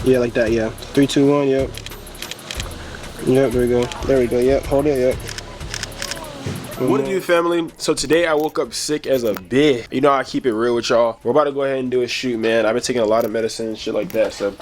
Yeah, like that, yeah. 3, 2, 1, yep. Yep, there we go. There we go, yep. Hold it, yep. What it do, family? So today I woke up sick as a bitch. You know I keep it real with y'all. We're about to go ahead and do a shoot, man. I've been taking a lot of medicine and shit like that. So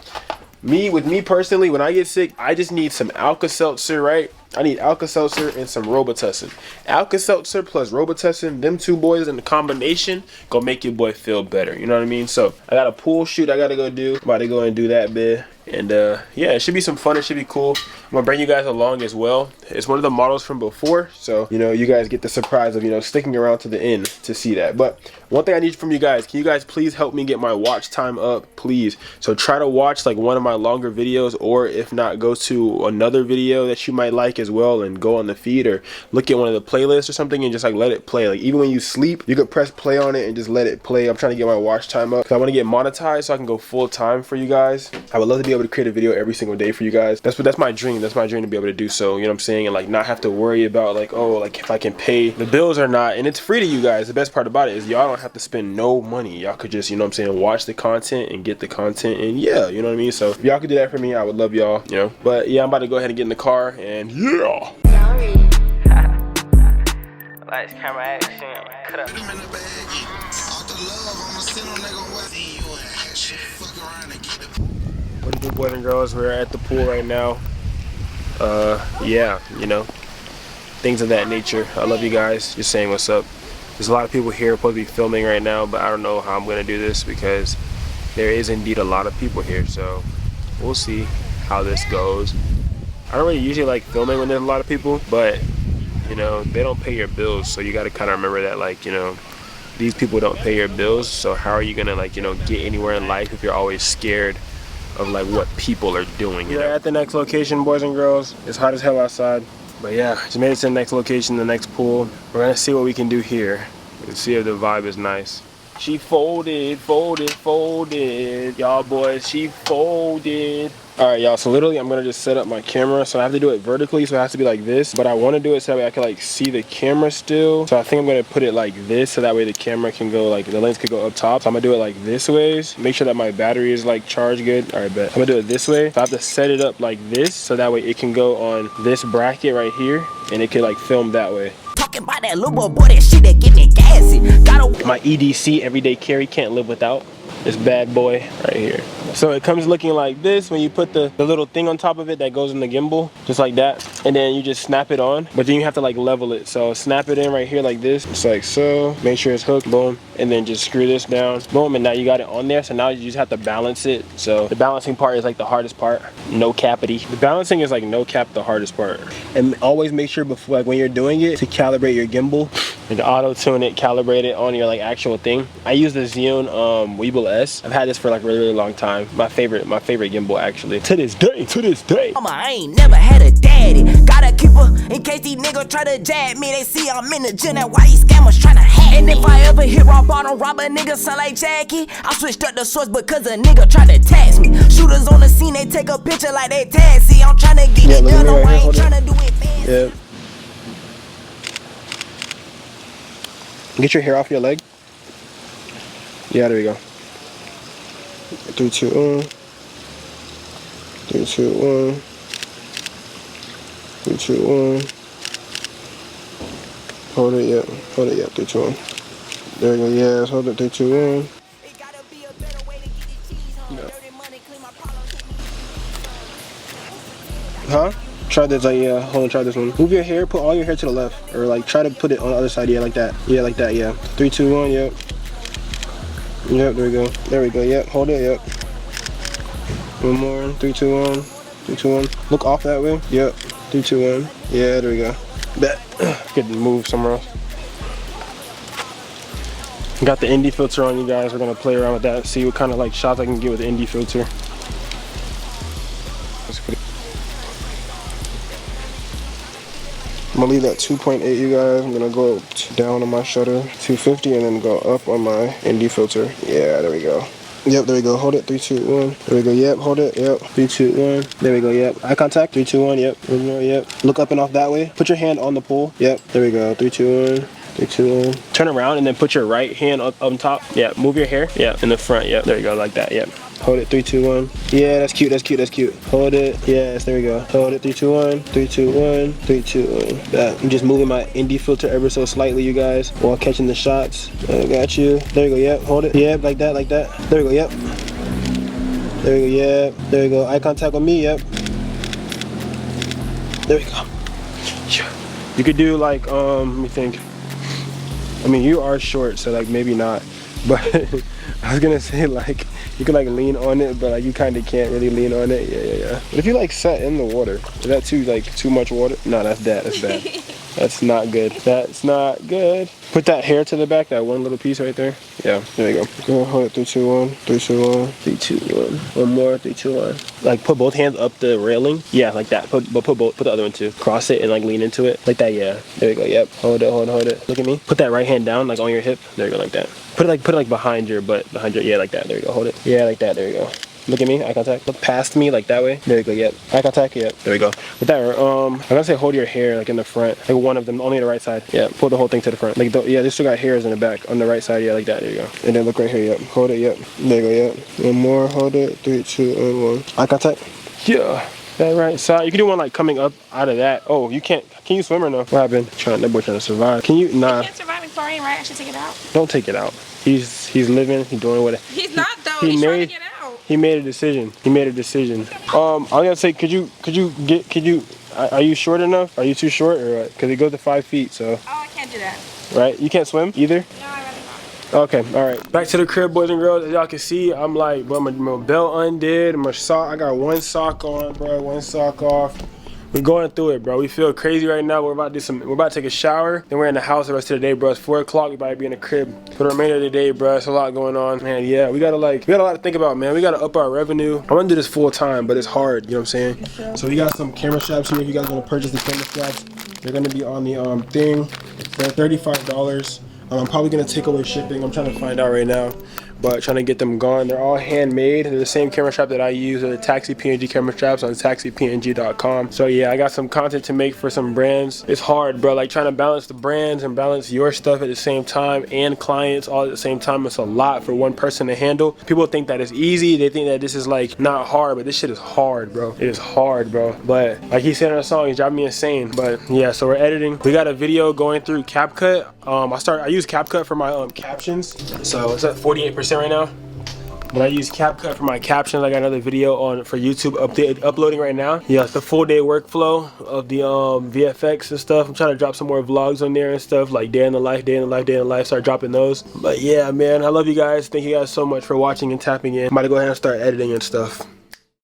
with me personally, when I get sick, I just need some Alka-Seltzer, right? I need Alka-Seltzer and some Robitussin. Alka-Seltzer plus Robitussin, them two boys in the combination, gonna make your boy feel better. You know what I mean? So I got a pool shoot I gotta go do. I'm about to go and do that bit. And yeah, it should be some fun. It should be cool. I'm gonna bring you guys along as well. It's one of the models from before, so you know you guys get the surprise of, you know, sticking around to the end to see that. But one thing I need from you guys, can you guys please help me get my watch time up, please? So try to watch like one of my longer videos, or if not, go to another video that you might like as well and go on the feed, or look at one of the playlists or something and just like let it play. Like even when you sleep, you could press play on it and just let it play. I'm trying to get my watch time up because I want to get monetized so I can go full time for you guys. I would love to be able to create a video every single day for you guys. That's my dream. That's my dream, to be able to do so, you know what I'm saying, and like not have to worry about like, oh, like if I can pay the bills or not. And it's free to you guys. The best part about it is y'all don't have to spend no money. Y'all could just, you know what I'm saying, watch the content and get the content, and yeah, you know what I mean. So if y'all could do that for me, I would love y'all, you know. But yeah, I'm about to go ahead and get in the car, and yeah. Lights, camera, action. Cut up. What do you do, boys and girls? We're at the pool right now. Yeah, you know, things of that nature. I love you guys. Just saying what's up. There's a lot of people here supposed to be filming right now, but I don't know how I'm gonna do this because there is indeed a lot of people here. So we'll see how this goes. I don't really usually like filming when there's a lot of people, but you know, they don't pay your bills, so you got to kind of remember that, like, you know, these people don't pay your bills. So how are you gonna, like, you know, get anywhere in life if you're always scared of like what people are doing? You know? At the next location, boys and girls. It's hot as hell outside, but yeah, just made it to the next location, the next pool. We're gonna see what we can do here and see if the vibe is nice. She folded, folded, folded, y'all boys. She folded. All right, y'all, so literally I'm gonna just set up my camera. So I have to do it vertically, so it has to be like this, but I want to do it so that way I can like see the camera still. So I think I'm gonna put it like this, so that way the camera can go, like the lens could go up top. So I'm gonna do it like this ways, make sure that my battery is like charged good. All right, bet. I'm gonna do it this way. So I have to set it up like this, so that way it can go on this bracket right here, and it can like film that way. Talking about that little boy, that shit that get me gassy. My EDC, everyday carry, can't live without this bad boy right here. So it comes looking like this when you put the little thing on top of it that goes in the gimbal, just like that. And then you just snap it on, but then you have to like level it. So snap it in right here like this, just like so. Make sure it's hooked, boom. And then just screw this down, boom. And now you got it on there. So now you just have to balance it. So the balancing part is like the hardest part. No cappity. The balancing is like no cap, the hardest part. And always make sure before, like when you're doing it, to calibrate your gimbal and auto tune it, calibrate it on your like actual thing. I use the Zhiyun Weeble S. I've had this for like a really, really long time. My favorite gimbal actually. To this day. Mama, I ain't never had a daddy. Gotta keep her in case these niggas try to jab me. They see I'm in the gym, that's why these scammers tryna hack me. And if I ever hit raw bottom, rob a nigga sound like Jackie. I switched up the source because a nigga tried to tax me. Shooters on the scene, they take a picture like they taxi. I'm tryna get it done, no, I ain't tryna do it fancy. Yeah. Get your hair off your leg. Yeah, there we go. 3, 2, 1. 3, 2, 1. 3, 2, 1. Hold it, yeah. Hold it, yeah. 3, 2, 1. There we go. Yes, hold it. 3, 2, 1. Yeah. Huh? Try this, like, yeah. Hold on, try this one. Move your hair, put all your hair to the left. Or, like, try to put it on the other side. Yeah, like that. Yeah, like that, yeah. 3, 2, 1, yep. Yep, there we go. There we go, yep. Hold it, yep. One more. 3, 2, 1. 3, 2, 1. Look off that way. Yep. 3, 2, 1. Yeah, there we go. Bet. Get to move somewhere else. Got the indie filter on, you guys. We're gonna play around with that. See what kind of like shots I can get with the indie filter. I'm gonna leave that 2.8, you guys. I'm gonna go down on my shutter, 250, and then go up on my indie filter. Yeah, there we go. Yep, there we go. Hold it. 3, 2, 1. There we go. Yep, hold it. Yep. 3, 2, 1. There we go. Yep. Eye contact. 3, 2, 1. Yep. One more. Yep. Look up and off that way. Put your hand on the pole. Yep. There we go. 3, 2, 1. 3, 2, 1. Turn around and then put your right hand up on top. Yeah. Move your hair. Yeah. In the front. Yep. There you go. Like that. Yep. Hold it, 3, 2, 1. Yeah, that's cute, that's cute, that's cute. Hold it, yes, there we go. Hold it, 3, 2, 1, 3, 2, 1, 3, 2, 1. That. I'm just moving my indie filter ever so slightly, you guys, while catching the shots. I got you. There we go, yep, hold it. Yep, like that, like that. There we go, yep. There we go, yep. There we go, eye contact with me, yep. There we go. You could do like, let me think. I mean, you are short, so like maybe not. But I was gonna say like, you can like lean on it, but like you kind of can't really lean on it. Yeah. But if you like sat in the water, is that too much water? No, that's bad, that's bad. That's not good. That's not good. Put that hair to the back, that one little piece right there. Yeah, there you go. Go hold it, 3, 2, 1, 3, 2, 1, 3, 2, 1. One more, 3, 2, 1. Like put both hands up the railing. Yeah, like that. Put the other one too. Cross it and like lean into it. Like that, yeah. There you go, yep. Hold it. Look at me. Put that right hand down, like on your hip. There you go, like that. Put it like behind your butt, yeah, like that. There you go, hold it. Yeah, like that, there you go. Look at me, eye contact. Look past me, like that way. There you go, yep. Eye contact, yep. There we go. With that, I'm gonna say hold your hair like in the front. Like one of them, only the right side. Yeah, pull the whole thing to the front. Like, yeah, they still got hairs in the back. On the right side, yeah, like that, there you go. And then look right here, yep. Hold it, yep. There you go, yep. One more, hold it. 3, 2, and 1. Eye contact. Yeah. That right side. You can do one like coming up out of that. Oh, you can't. Can you swim or no? What happened? That boy trying to survive. Can you? Nah. You can't survive in chlorine, right? I should take it out. Don't take it out. He's living. He's doing what. He's not though. He's trying to get out. He made a decision. I'm gonna say, are you short enough? Are you too short or what? Because it goes to 5 feet, so. Oh, I can't do that. Right? You can't swim either? No, I'd rather not. Okay, all right. Back to the crib, boys and girls. As y'all can see, I'm like, bro, my belt undid, my sock. I got one sock on, bro, one sock off. We're going through it, bro. We feel crazy right now. We're about to take a shower. Then we're in the house the rest of the day, bro. It's 4 o'clock. We about to be in the crib for the remainder of the day, bro. It's a lot going on, man. Yeah, we got a lot to think about, man. We gotta up our revenue. I want to do this full time, but it's hard. You know what I'm saying? So we got some camera straps here. If you guys want to purchase the camera straps, they're gonna be on the thing. They're $35. I'm probably gonna take away shipping. I'm trying to find out right now, but trying to get them gone. They're all handmade. They're the same camera strap that I use. They're the TAXIPNG camera straps on TAXIPNG.com. So yeah, I got some content to make for some brands. It's hard, bro. Like trying to balance the brands and balance your stuff at the same time and clients all at the same time. It's a lot for one person to handle. People think that it's easy. They think that this is like not hard, but this shit is hard, bro. It is hard, bro. But like he said in a song, he's driving me insane. But yeah, so we're editing. We got a video going through CapCut. I use CapCut for my captions. So it's at 48% right now. But I use CapCut for my captions. I got another video for YouTube uploading right now. Yeah, it's the full day workflow of the VFX and stuff. I'm trying to drop some more vlogs on there and stuff, like day in the life, start dropping those. But yeah, man, I love you guys. Thank you guys so much for watching and tapping in. I'm about to go ahead and start editing and stuff.